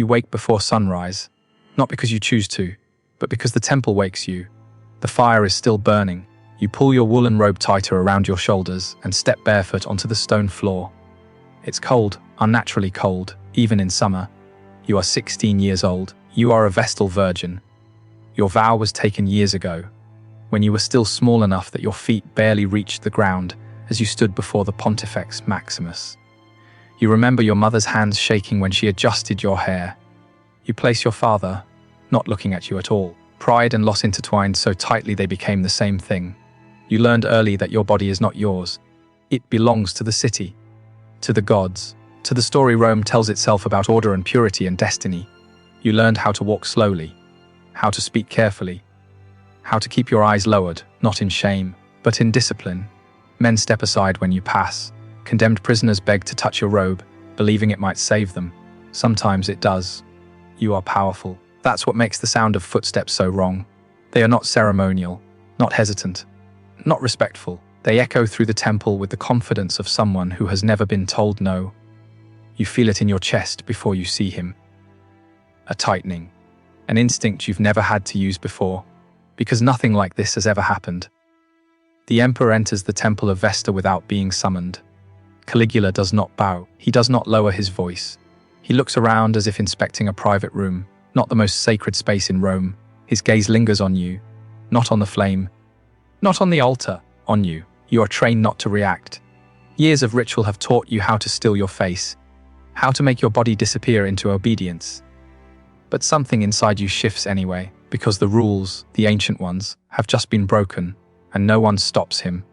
You wake before sunrise, not because you choose to, but because the temple wakes you. The fire is still burning. You pull your woolen robe tighter around your shoulders and step barefoot onto the stone floor. It's cold, unnaturally cold, even in summer. You are 16 years old. You are a Vestal virgin. Your vow was taken years ago, when you were still small enough that your feet barely reached the ground as you stood before the Pontifex Maximus. You remember your mother's hands shaking when she adjusted your hair. You place your father, not looking at you at all. Pride and loss intertwined so tightly they became the same thing. You learned early that your body is not yours. It belongs to the city, to the gods, to the story Rome tells itself about order and purity and destiny. You learned how to walk slowly, how to speak carefully, how to keep your eyes lowered, not in shame, but in discipline. Men step aside when you pass. Condemned prisoners beg to touch your robe, believing it might save them. Sometimes it does. You are powerful. That's what makes the sound of footsteps so wrong. They are not ceremonial, not hesitant, not respectful. They echo through the temple with the confidence of someone who has never been told no. You feel it in your chest before you see him. A tightening, an instinct you've never had to use before, because nothing like this has ever happened. The emperor enters the temple of Vesta without being summoned. Caligula does not bow. He does not lower his voice. He looks around as if inspecting a private room, not the most sacred space in Rome. His gaze lingers on you, not on the flame, not on the altar, on you. You are trained not to react. Years of ritual have taught you how to still your face, how to make your body disappear into obedience. But something inside you shifts anyway, because the rules, the ancient ones, have just been broken, and no one stops him.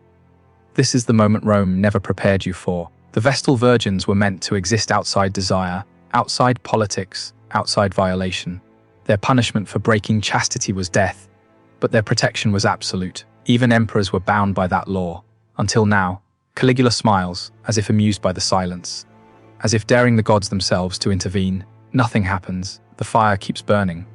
This is the moment Rome never prepared you for. The Vestal virgins were meant to exist outside desire, outside politics, outside violation. Their punishment for breaking chastity was death, but their protection was absolute. Even emperors were bound by that law. Until now, Caligula smiles, as if amused by the silence. As if daring the gods themselves to intervene. Nothing happens. The fire keeps burning.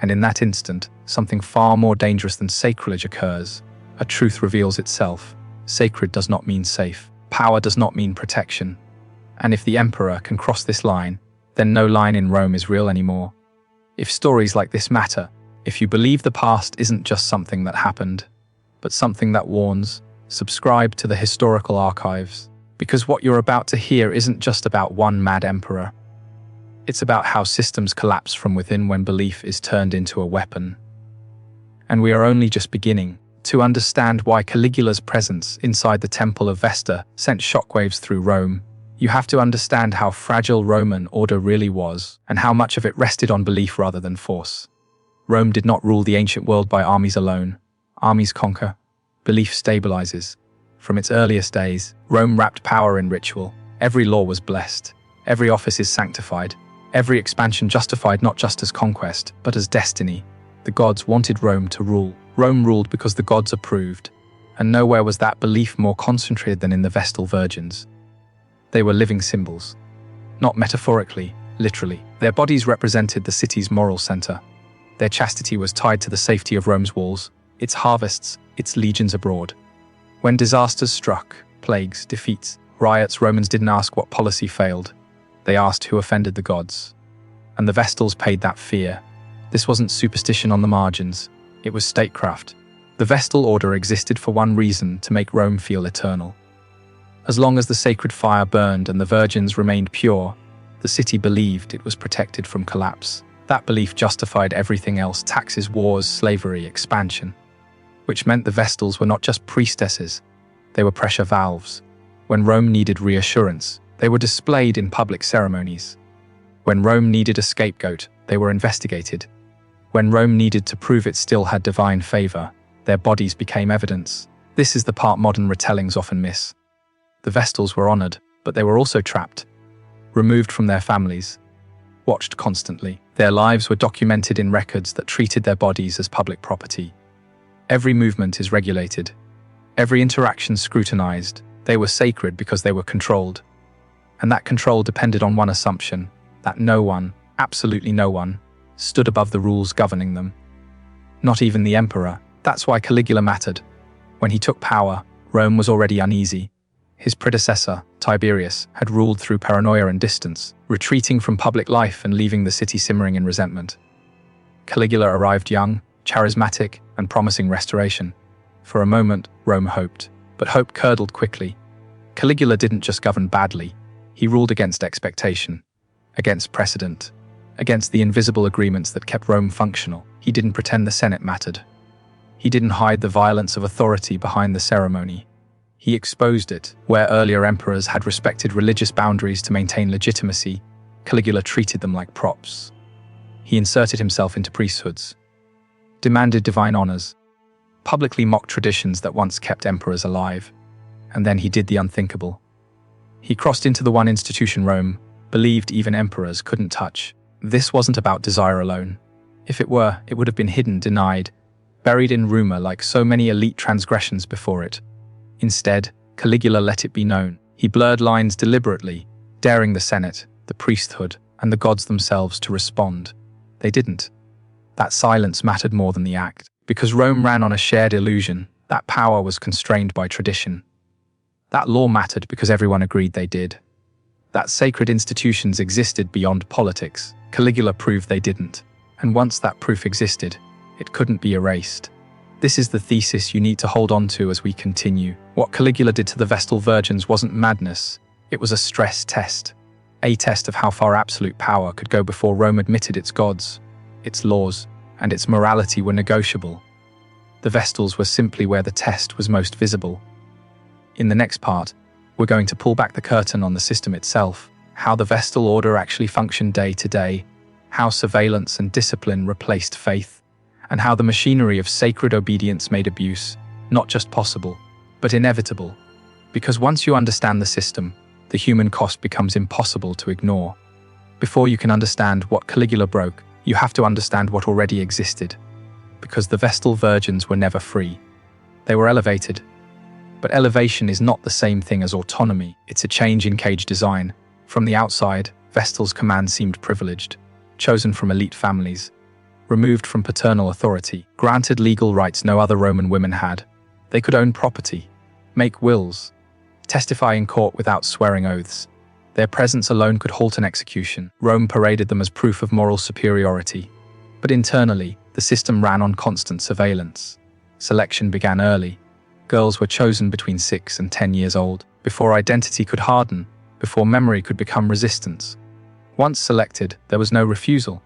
And in that instant, something far more dangerous than sacrilege occurs. A truth reveals itself. Sacred does not mean safe. Power does not mean protection. And if the emperor can cross this line, then no line in Rome is real anymore. If stories like this matter, if you believe the past isn't just something that happened, but something that warns, subscribe to the historical archives. Because what you're about to hear isn't just about one mad emperor. It's about how systems collapse from within when belief is turned into a weapon. And we are only just beginning to understand why Caligula's presence inside the Temple of Vesta sent shockwaves through Rome. You have to understand how fragile Roman order really was, and how much of it rested on belief rather than force. Rome did not rule the ancient world by armies alone. Armies conquer. Belief stabilizes. From its earliest days, Rome wrapped power in ritual. Every law was blessed. Every office is sanctified. Every expansion justified not just as conquest, but as destiny. The gods wanted Rome to rule. Rome ruled because the gods approved. And nowhere was that belief more concentrated than in the Vestal virgins. They were living symbols. Not metaphorically, literally. Their bodies represented the city's moral center. Their chastity was tied to the safety of Rome's walls, its harvests, its legions abroad. When disasters struck, plagues, defeats, riots, Romans didn't ask what policy failed. They asked who offended the gods. And the Vestals paid that fear. This wasn't superstition on the margins. It was statecraft. The Vestal order existed for one reason: to make Rome feel eternal. As long as the sacred fire burned and the virgins remained pure, the city believed it was protected from collapse. That belief justified everything else: taxes, wars, slavery, expansion. Which meant the Vestals were not just priestesses, they were pressure valves. When Rome needed reassurance, they were displayed in public ceremonies. When Rome needed a scapegoat, they were investigated. When Rome needed to prove it still had divine favor, their bodies became evidence. This is the part modern retellings often miss. The Vestals were honored, but they were also trapped, removed from their families, watched constantly. Their lives were documented in records that treated their bodies as public property. Every movement is regulated, every interaction scrutinized. They were sacred because they were controlled. And that control depended on one assumption: that no one, absolutely no one, stood above the rules governing them. Not even the emperor. That's why Caligula mattered. When he took power, Rome was already uneasy. His predecessor, Tiberius, had ruled through paranoia and distance, retreating from public life and leaving the city simmering in resentment. Caligula arrived young, charismatic, and promising restoration. For a moment, Rome hoped, but hope curdled quickly. Caligula didn't just govern badly, he ruled against expectation, against precedent, against the invisible agreements that kept Rome functional. He didn't pretend the Senate mattered. He didn't hide the violence of authority behind the ceremony. He exposed it. Where earlier emperors had respected religious boundaries to maintain legitimacy, Caligula treated them like props. He inserted himself into priesthoods, demanded divine honors, publicly mocked traditions that once kept emperors alive, and then he did the unthinkable. He crossed into the one institution Rome believed even emperors couldn't touch. This wasn't about desire alone. If it were, it would have been hidden, denied, buried in rumor like so many elite transgressions before it. Instead, Caligula let it be known. He blurred lines deliberately, daring the Senate, the priesthood, and the gods themselves to respond. They didn't. That silence mattered more than the act. Because Rome ran on a shared illusion, that power was constrained by tradition. That law mattered because everyone agreed they did. That sacred institutions existed beyond politics. Caligula proved they didn't. And once that proof existed, it couldn't be erased. This is the thesis you need to hold on to as we continue. What Caligula did to the Vestal virgins wasn't madness. It was a stress test. A test of how far absolute power could go before Rome admitted its gods, its laws, and its morality were negotiable. The Vestals were simply where the test was most visible. In the next part, we're going to pull back the curtain on the system itself, how the Vestal order actually functioned day to day, how surveillance and discipline replaced faith, and how the machinery of sacred obedience made abuse not just possible, but inevitable. Because once you understand the system, the human cost becomes impossible to ignore. Before you can understand what Caligula broke, you have to understand what already existed. Because the Vestal virgins were never free. They were elevated. But elevation is not the same thing as autonomy. It's a change in cage design. From the outside, Vestal's command seemed privileged, chosen from elite families, removed from paternal authority, granted legal rights no other Roman women had. They could own property, make wills, testify in court without swearing oaths. Their presence alone could halt an execution. Rome paraded them as proof of moral superiority. But internally, the system ran on constant surveillance. Selection began early. Girls were chosen between 6 and 10 years old, before identity could harden, before memory could become resistance. Once selected, there was no refusal.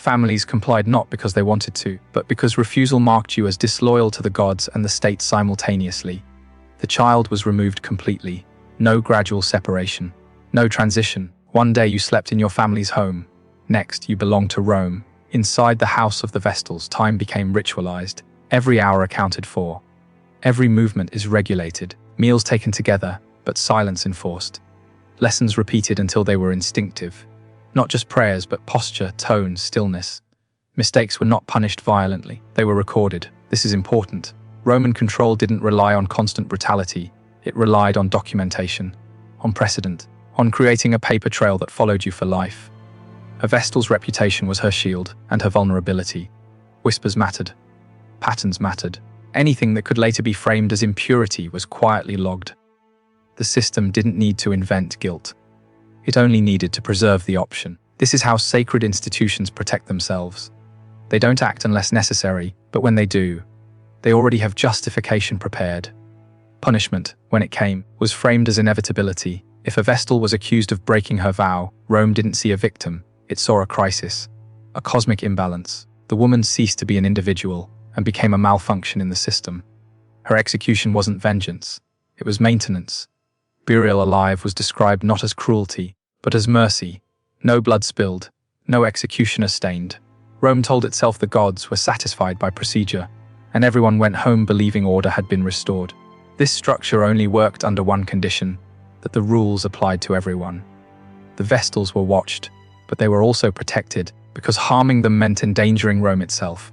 Families complied not because they wanted to, but because refusal marked you as disloyal to the gods and the state simultaneously. The child was removed completely. No gradual separation. No transition. One day you slept in your family's home. Next, you belonged to Rome. Inside the house of the Vestals, time became ritualized. Every hour accounted for. Every movement is regulated. Meals taken together, but silence enforced. Lessons repeated until they were instinctive. Not just prayers, but posture, tone, stillness. Mistakes were not punished violently. They were recorded. This is important. Roman control didn't rely on constant brutality. It relied on documentation, on precedent, on creating a paper trail that followed you for life. A Vestal's reputation was her shield and her vulnerability. Whispers mattered. Patterns mattered. Anything that could later be framed as impurity was quietly logged. The system didn't need to invent guilt. It only needed to preserve the option. This is how sacred institutions protect themselves. They don't act unless necessary, but when they do, they already have justification prepared. Punishment, when it came, was framed as inevitability. If a Vestal was accused of breaking her vow, Rome didn't see a victim. It saw a crisis, a cosmic imbalance. The woman ceased to be an individual and became a malfunction in the system. Her execution wasn't vengeance. It was maintenance. Burial alive was described not as cruelty, but as mercy. No blood spilled, no executioner stained. Rome told itself the gods were satisfied by procedure, and everyone went home believing order had been restored. This structure only worked under one condition, that the rules applied to everyone. The Vestals were watched, but they were also protected, because harming them meant endangering Rome itself.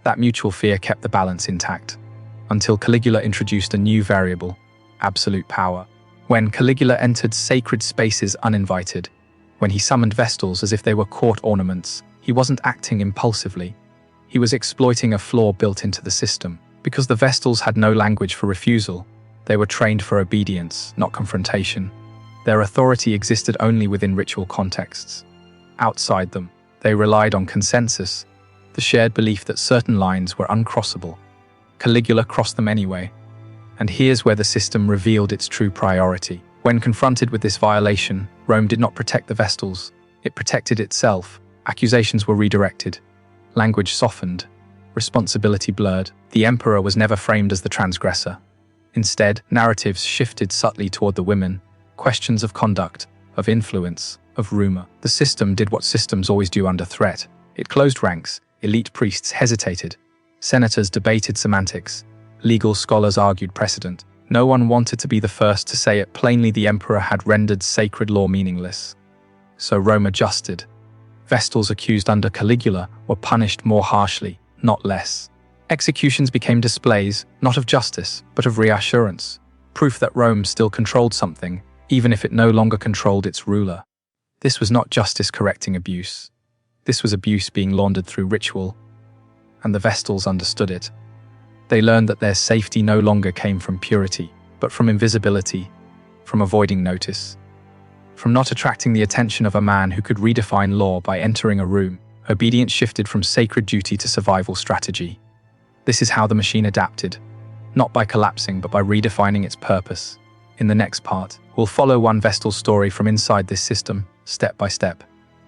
That mutual fear kept the balance intact, until Caligula introduced a new variable, absolute power. When Caligula entered sacred spaces uninvited, when he summoned Vestals as if they were court ornaments, he wasn't acting impulsively. He was exploiting a flaw built into the system. Because the Vestals had no language for refusal, They were trained for obedience, not confrontation. Their authority existed only within ritual contexts. Outside them, they relied on consensus, the shared belief that certain lines were uncrossable. Caligula crossed them anyway. And here's where the system revealed its true priority. When confronted with this violation, Rome did not protect the Vestals. It protected itself. Accusations were redirected. Language softened. Responsibility blurred. The emperor was never framed as the transgressor. Instead, narratives shifted subtly toward the women. Questions of conduct, of influence, of rumor. The system did what systems always do under threat. It closed ranks. Elite priests hesitated. Senators debated semantics. Legal scholars argued precedent. No one wanted to be the first to say it plainly. The emperor had rendered sacred law meaningless. So Rome adjusted. Vestals accused under Caligula were punished more harshly, not less. Executions became displays, not of justice, but of reassurance. Proof that Rome still controlled something, even if it no longer controlled its ruler. This was not justice correcting abuse. This was abuse being laundered through ritual. And the Vestals understood it. They learned that their safety no longer came from purity, but from invisibility, from avoiding notice, from not attracting the attention of a man who could redefine law by entering a room. Obedience shifted from sacred duty to survival strategy. This is how the machine adapted, not by collapsing but by redefining its purpose. In the next part, we'll follow one Vestal story from inside this system, step by step.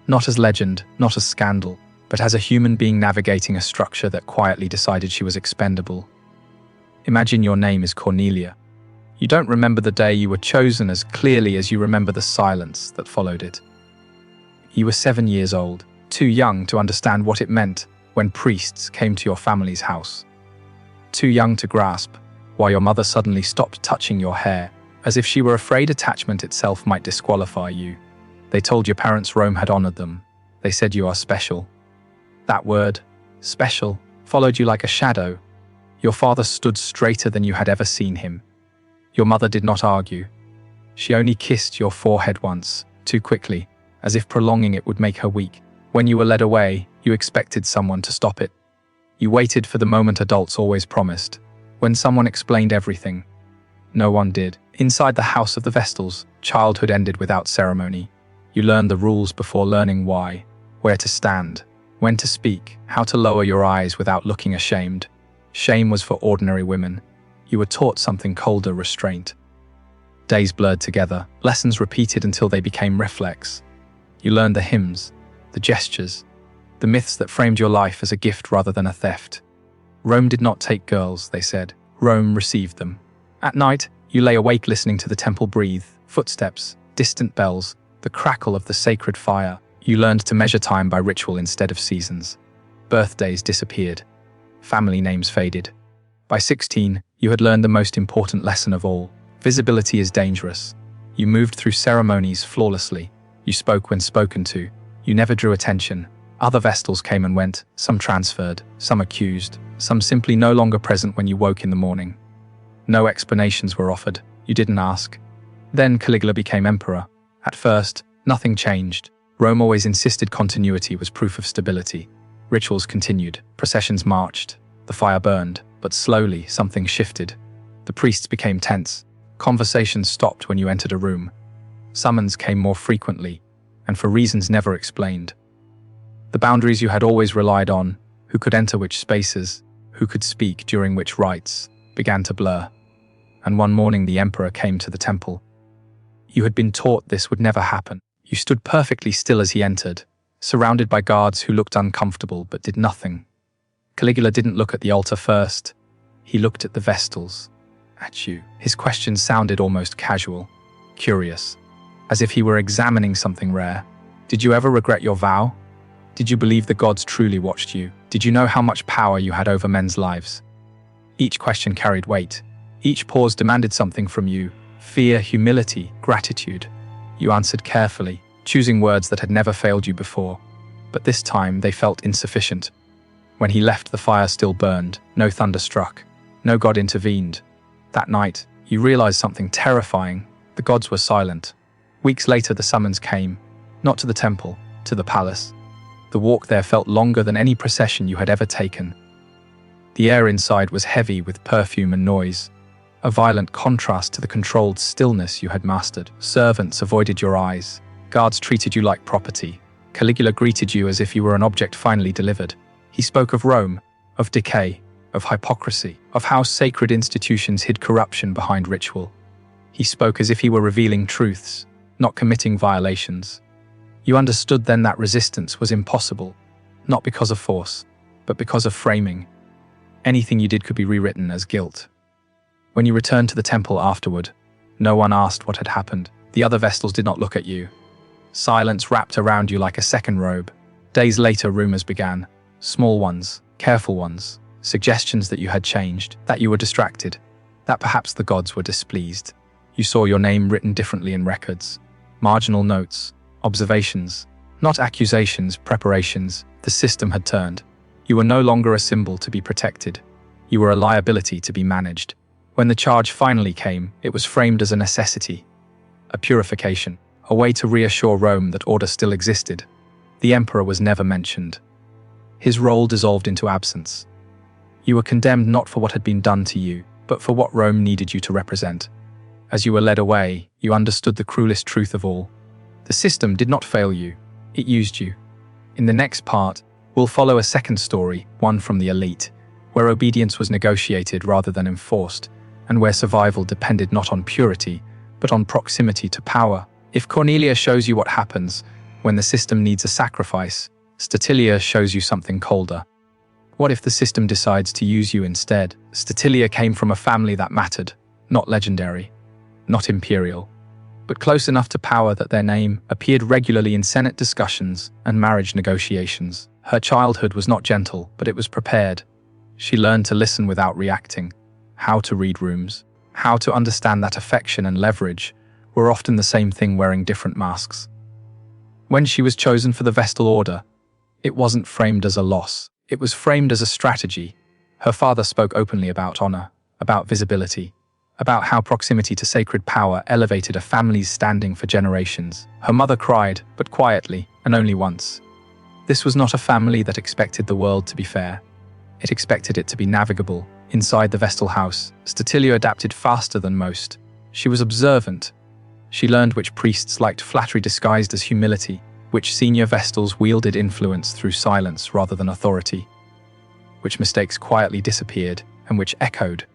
Not as legend, not as scandal, but as a human being navigating a structure that quietly decided she was expendable. Imagine your name is Cornelia. You don't remember the day you were chosen as clearly as you remember the silence that followed it. You were 7 years old, too young to understand what it meant when priests came to your family's house. Too young to grasp why your mother suddenly stopped touching your hair, as if she were afraid attachment itself might disqualify you. They told your parents Rome had honored them. They said you are special. That word, special, followed you like a shadow. Your father stood straighter than you had ever seen him. Your mother did not argue. She only kissed your forehead once, too quickly, as if prolonging it would make her weak. When you were led away, you expected someone to stop it. You waited for the moment adults always promised, when someone explained everything. No one did. Inside the house of the Vestals, childhood ended without ceremony. You learned the rules before learning why, where to stand, when to speak, how to lower your eyes without looking ashamed. Shame was for ordinary women. You were taught something colder: restraint. Days blurred together, lessons repeated until they became reflex. You learned the hymns, the gestures, the myths that framed your life as a gift rather than a theft. Rome did not take girls, they said. Rome received them. At night, you lay awake listening to the temple breathe, footsteps, distant bells, the crackle of the sacred fire. You learned to measure time by ritual instead of seasons. Birthdays disappeared. Family names faded. By 16, you had learned the most important lesson of all. Visibility is dangerous. You moved through ceremonies flawlessly. You spoke when spoken to. You never drew attention. Other Vestals came and went, some transferred, some accused, some simply no longer present when you woke in the morning. No explanations were offered. You didn't ask. Then Caligula became emperor. At first, nothing changed. Rome always insisted continuity was proof of stability. Rituals continued, processions marched, the fire burned, but slowly something shifted. The priests became tense. Conversations stopped when you entered a room. Summons came more frequently, and for reasons never explained. The boundaries you had always relied on, who could enter which spaces, who could speak during which rites, began to blur. And one morning the emperor came to the temple. You had been taught this would never happen. You stood perfectly still as he entered, surrounded by guards who looked uncomfortable but did nothing. Caligula didn't look at the altar first. He looked at the Vestals, at you. His questions sounded almost casual, curious, as if he were examining something rare. Did you ever regret your vow? Did you believe the gods truly watched you? Did you know how much power you had over men's lives? Each question carried weight. Each pause demanded something from you: fear, humility, gratitude. You answered carefully, choosing words that had never failed you before. But this time they felt insufficient. When he left, the fire still burned. No thunder struck. No god intervened. That night, you realized something terrifying. The gods were silent. Weeks later, the summons came. Not to the temple, to the palace. The walk there felt longer than any procession you had ever taken. The air inside was heavy with perfume and noise. a violent contrast to the controlled stillness you had mastered. Servants avoided your eyes. Guards treated you like property. Caligula greeted you as if you were an object finally delivered. He spoke of Rome, of decay, of hypocrisy, of how sacred institutions hid corruption behind ritual. He spoke as if he were revealing truths, not committing violations. You understood then that resistance was impossible, not because of force, but because of framing. Anything you did could be rewritten as guilt. When you returned to the temple afterward, no one asked what had happened. The other Vestals did not look at you. Silence wrapped around you like a second robe. Days later, rumors began. Small ones, careful ones, suggestions that you had changed, that you were distracted, that perhaps the gods were displeased. You saw your name written differently in records. Marginal notes, observations, not accusations, preparations. The system had turned. You were no longer a symbol to be protected. You were a liability to be managed. When the charge finally came, it was framed as a necessity, a purification, a way to reassure Rome that order still existed. The emperor was never mentioned. His role dissolved into absence. You were condemned not for what had been done to you, but for what Rome needed you to represent. As you were led away, you understood the cruelest truth of all. The system did not fail you, it used you. In the next part, we'll follow a second story, one from the elite, where obedience was negotiated rather than enforced, and where survival depended not on purity, but on proximity to power. If Cornelia shows you what happens when the system needs a sacrifice, Statilia shows you something colder. What if the system decides to use you instead? Statilia came from a family that mattered, not legendary, not imperial, but close enough to power that their name appeared regularly in Senate discussions and marriage negotiations. Her childhood was not gentle, but it was prepared. She learned to listen without reacting, how to read rooms, how to understand that affection and leverage were often the same thing wearing different masks. When she was chosen for the Vestal Order, it wasn't framed as a loss, it was framed as a strategy. Her father spoke openly about honor, about visibility, about how proximity to sacred power elevated a family's standing for generations. Her mother cried, but quietly, and only once. This was not a family that expected the world to be fair. It expected it to be navigable. Inside the Vestal house, Statilia adapted faster than most. She was observant. She learned which priests liked flattery disguised as humility, which senior Vestals wielded influence through silence rather than authority, which mistakes quietly disappeared and which echoed.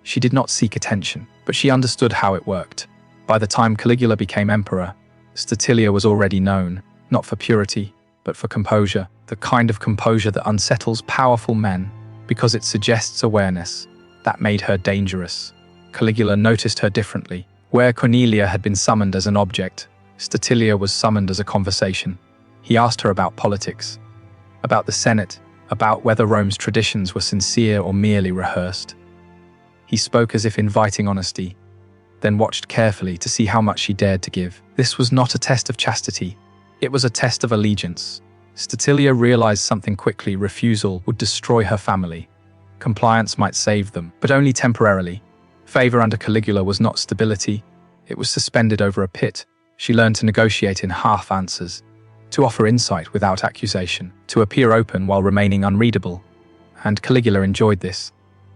She did not seek attention, but she understood how it worked. By the time Caligula became emperor, Statilia was already known, not for purity, but for composure, the kind of composure that unsettles powerful men, because it suggests awareness. That made her dangerous. Caligula noticed her differently. Where Cornelia had been summoned as an object, Statilia was summoned as a conversation. He asked her about politics, about the Senate, about whether Rome's traditions were sincere or merely rehearsed. He spoke as if inviting honesty, then watched carefully to see how much she dared to give. This was not a test of chastity. It was a test of allegiance. Statilia realized something quickly: refusal would destroy her family. Compliance might save them, but only temporarily. Favor under Caligula was not stability. It was suspended over a pit. She learned to negotiate in half answers, to offer insight without accusation, to appear open while remaining unreadable. And Caligula enjoyed this,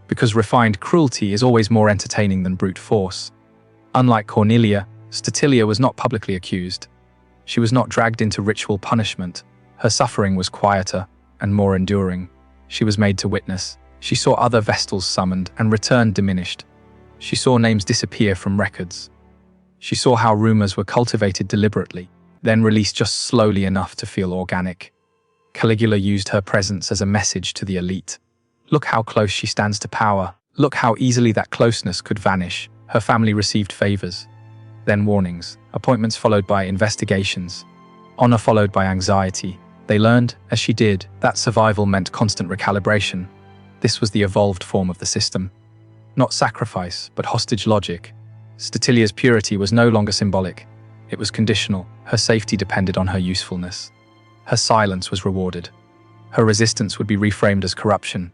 because refined cruelty is always more entertaining than brute force. Unlike Cornelia, Statilia was not publicly accused. She was not dragged into ritual punishment. Her suffering was quieter and more enduring. She was made to witness. She saw other Vestals summoned and returned diminished. She saw names disappear from records. She saw how rumors were cultivated deliberately, then released just slowly enough to feel organic. Caligula used her presence as a message to the elite. Look how close she stands to power. Look how easily that closeness could vanish. Her family received favors, then warnings, appointments followed by investigations, honor followed by anxiety. They learned, as she did, that survival meant constant recalibration. This was the evolved form of the system. Not sacrifice, but hostage logic. Statilia's purity was no longer symbolic. It was conditional. Her safety depended on her usefulness. Her silence was rewarded. Her resistance would be reframed as corruption.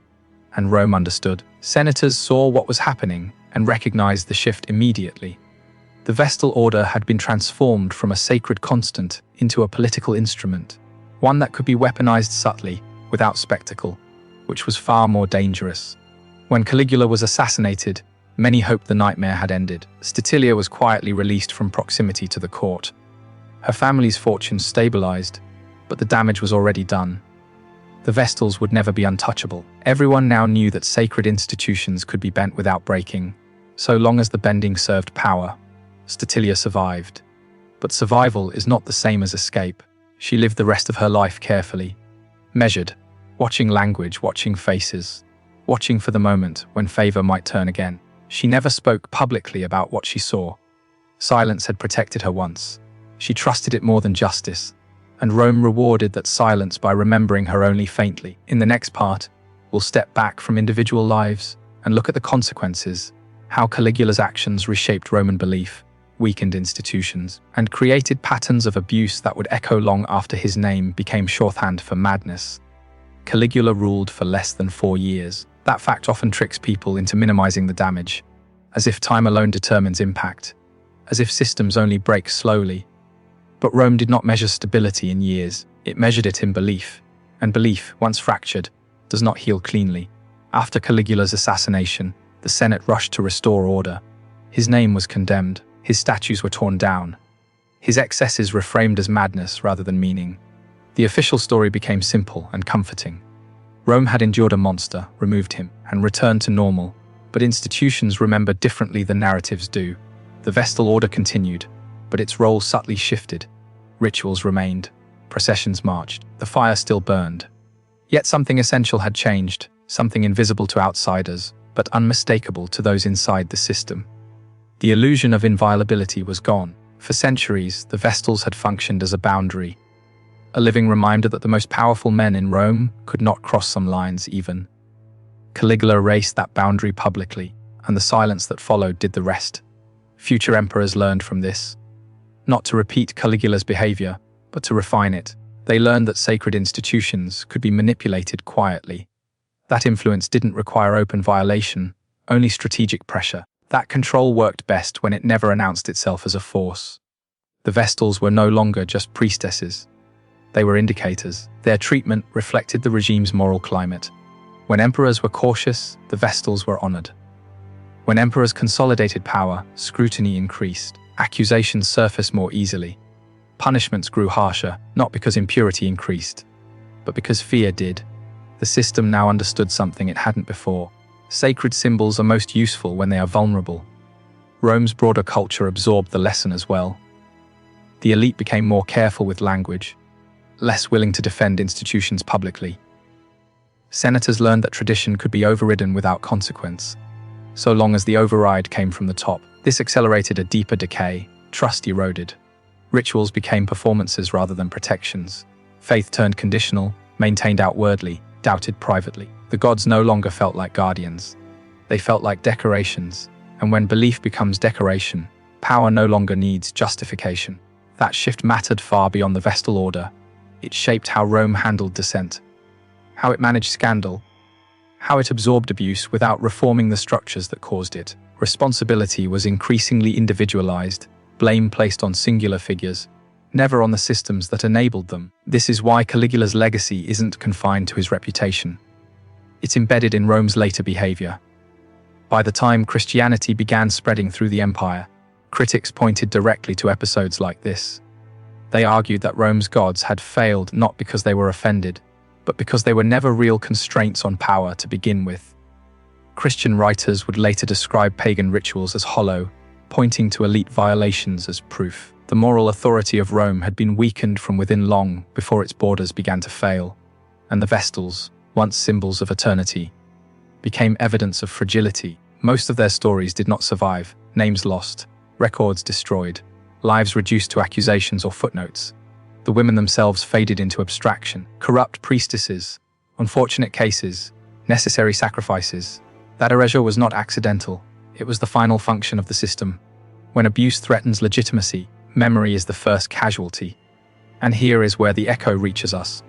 And Rome understood. Senators saw what was happening and recognized the shift immediately. The Vestal Order had been transformed from a sacred constant into a political instrument, one that could be weaponized subtly, without spectacle, which was far more dangerous. When Caligula was assassinated, Many hoped the nightmare had ended. Statilia was quietly released from proximity to the court. Her family's fortunes stabilized, but the damage was already done. The Vestals would never be untouchable. Everyone now knew that sacred institutions could be bent without breaking, so long as the bending served power. Statilia survived. But survival is not the same as escape. She lived the rest of her life carefully, measured, watching language, watching faces, watching for the moment when favor might turn again. She never spoke publicly about what she saw. Silence had protected her once. She trusted it more than justice, and Rome rewarded that silence by remembering her only faintly. In the next part, we'll step back from individual lives and look at the consequences, how Caligula's actions reshaped Roman belief, weakened institutions, and created patterns of abuse that would echo long after his name became shorthand for madness. Caligula ruled for less than 4 years. That fact often tricks people into minimizing the damage, as if time alone determines impact, as if systems only break slowly. But Rome did not measure stability in years, it measured it in belief, and belief, once fractured, does not heal cleanly. After Caligula's assassination, the Senate rushed to restore order. His name was condemned, his statues were torn down, his excesses reframed as madness rather than meaning. The official story became simple and comforting. Rome had endured a monster, removed him, and returned to normal, but institutions remember differently than narratives do. The Vestal order continued, but its role subtly shifted. Rituals remained, processions marched, the fire still burned. Yet something essential had changed, something invisible to outsiders, but unmistakable to those inside the system. The illusion of inviolability was gone. For centuries, the Vestals had functioned as a boundary, a living reminder that the most powerful men in Rome could not cross some lines even. Caligula erased that boundary publicly, and the silence that followed did the rest. Future emperors learned from this. Not to repeat Caligula's behavior, but to refine it. They learned that sacred institutions could be manipulated quietly. That influence didn't require open violation, only strategic pressure. That control worked best when it never announced itself as a force. The Vestals were no longer just priestesses. They were indicators. Their treatment reflected the regime's moral climate. When emperors were cautious, the Vestals were honored. When emperors consolidated power, scrutiny increased. Accusations surfaced more easily. Punishments grew harsher, not because impurity increased, but because fear did. The system now understood something it hadn't before. Sacred symbols are most useful when they are vulnerable. Rome's broader culture absorbed the lesson as well. The elite became more careful with language, less willing to defend institutions publicly. Senators learned that tradition could be overridden without consequence, so long as the override came from the top. This accelerated a deeper decay, trust eroded. Rituals became performances rather than protections. Faith turned conditional, maintained outwardly, doubted privately. The gods no longer felt like guardians. They felt like decorations, and when belief becomes decoration, power no longer needs justification. That shift mattered far beyond the Vestal order. It shaped how Rome handled dissent, how it managed scandal, how it absorbed abuse without reforming the structures that caused it. Responsibility was increasingly individualized, blame placed on singular figures, never on the systems that enabled them. This is why Caligula's legacy isn't confined to his reputation. It's embedded in Rome's later behavior. By the time Christianity began spreading through the empire, critics pointed directly to episodes like this. They argued that Rome's gods had failed not because they were offended, but because they were never real constraints on power to begin with. Christian writers would later describe pagan rituals as hollow, pointing to elite violations as proof. The moral authority of Rome had been weakened from within long before its borders began to fail, and the Vestals, once symbols of eternity, became evidence of fragility. Most of their stories did not survive, names lost, records destroyed, lives reduced to accusations or footnotes. The women themselves faded into abstraction. Corrupt priestesses, unfortunate cases, necessary sacrifices. That erasure was not accidental. It was the final function of the system. When abuse threatens legitimacy, memory is the first casualty. And here is where the echo reaches us.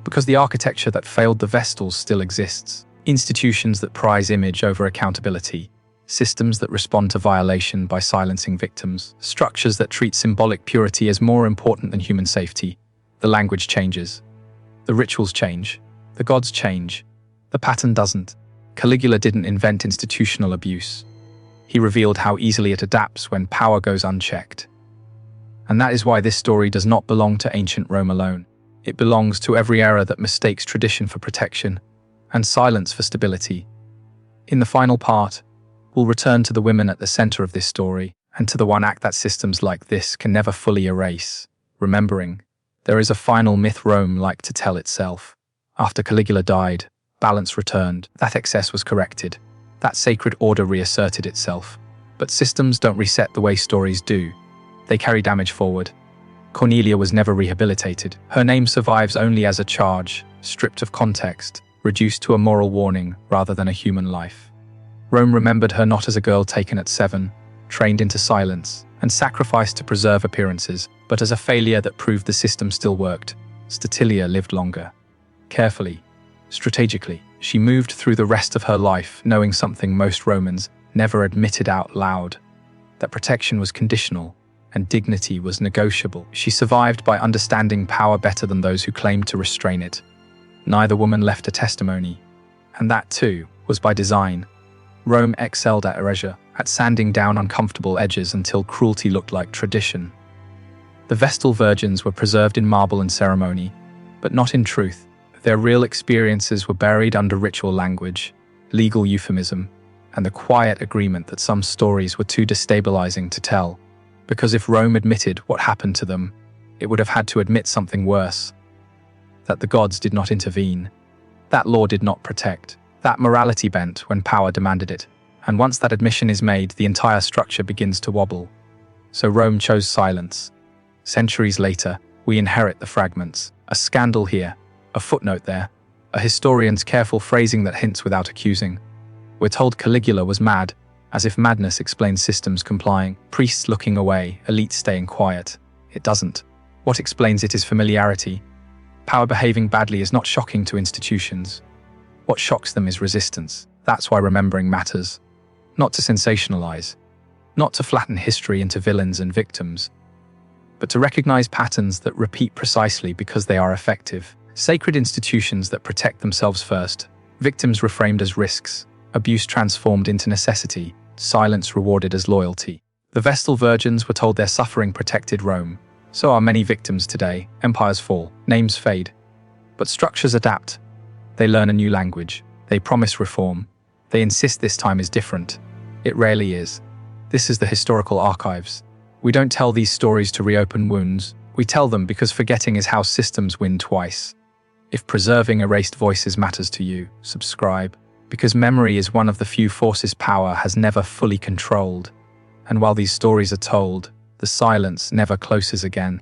Because the architecture that failed the Vestals still exists. Institutions that prize image over accountability. Systems that respond to violation by silencing victims. Structures that treat symbolic purity as more important than human safety. The language changes. The rituals change. The gods change. The pattern doesn't. Caligula didn't invent institutional abuse. He revealed how easily it adapts when power goes unchecked. And that is why this story does not belong to ancient Rome alone. It belongs to every era that mistakes tradition for protection and silence for stability. In the final part, we'll return to the women at the center of this story and to the one act that systems like this can never fully erase. Remembering, there is a final myth Rome liked to tell itself. After Caligula died, balance returned, that excess was corrected, that sacred order reasserted itself. But systems don't reset the way stories do. They carry damage forward. Cornelia was never rehabilitated. Her name survives only as a charge, stripped of context, reduced to a moral warning rather than a human life. Rome remembered her not as a girl taken at 7, trained into silence, and sacrificed to preserve appearances, but as a failure that proved the system still worked. Statilia lived longer. Carefully, strategically, she moved through the rest of her life knowing something most Romans never admitted out loud, that protection was conditional and dignity was negotiable. She survived by understanding power better than those who claimed to restrain it. Neither woman left a testimony, and that too was by design. Rome excelled at erasure, at sanding down uncomfortable edges until cruelty looked like tradition. The Vestal virgins were preserved in marble and ceremony, but not in truth. Their real experiences were buried under ritual language, legal euphemism, and the quiet agreement that some stories were too destabilizing to tell. Because if Rome admitted what happened to them, it would have had to admit something worse. That the gods did not intervene. That law did not protect. That morality bent when power demanded it. And once that admission is made, the entire structure begins to wobble. So Rome chose silence. Centuries later, we inherit the fragments. A scandal here, a footnote there, a historian's careful phrasing that hints without accusing. We're told Caligula was mad, as if madness explains systems complying, priests looking away, elites staying quiet. It doesn't. What explains it is familiarity. Power behaving badly is not shocking to institutions. What shocks them is resistance. That's why remembering matters. Not to sensationalize, not to flatten history into villains and victims, but to recognize patterns that repeat precisely because they are effective. Sacred institutions that protect themselves first, victims reframed as risks, abuse transformed into necessity, silence rewarded as loyalty. The Vestal virgins were told their suffering protected Rome. So are many victims today. Empires fall, names fade. But structures adapt. They learn a new language. They promise reform. They insist this time is different. It rarely is. This is the historical archives. We don't tell these stories to reopen wounds. We tell them because forgetting is how systems win twice. If preserving erased voices matters to you, subscribe. Because memory is one of the few forces power has never fully controlled. And while these stories are told, the silence never closes again.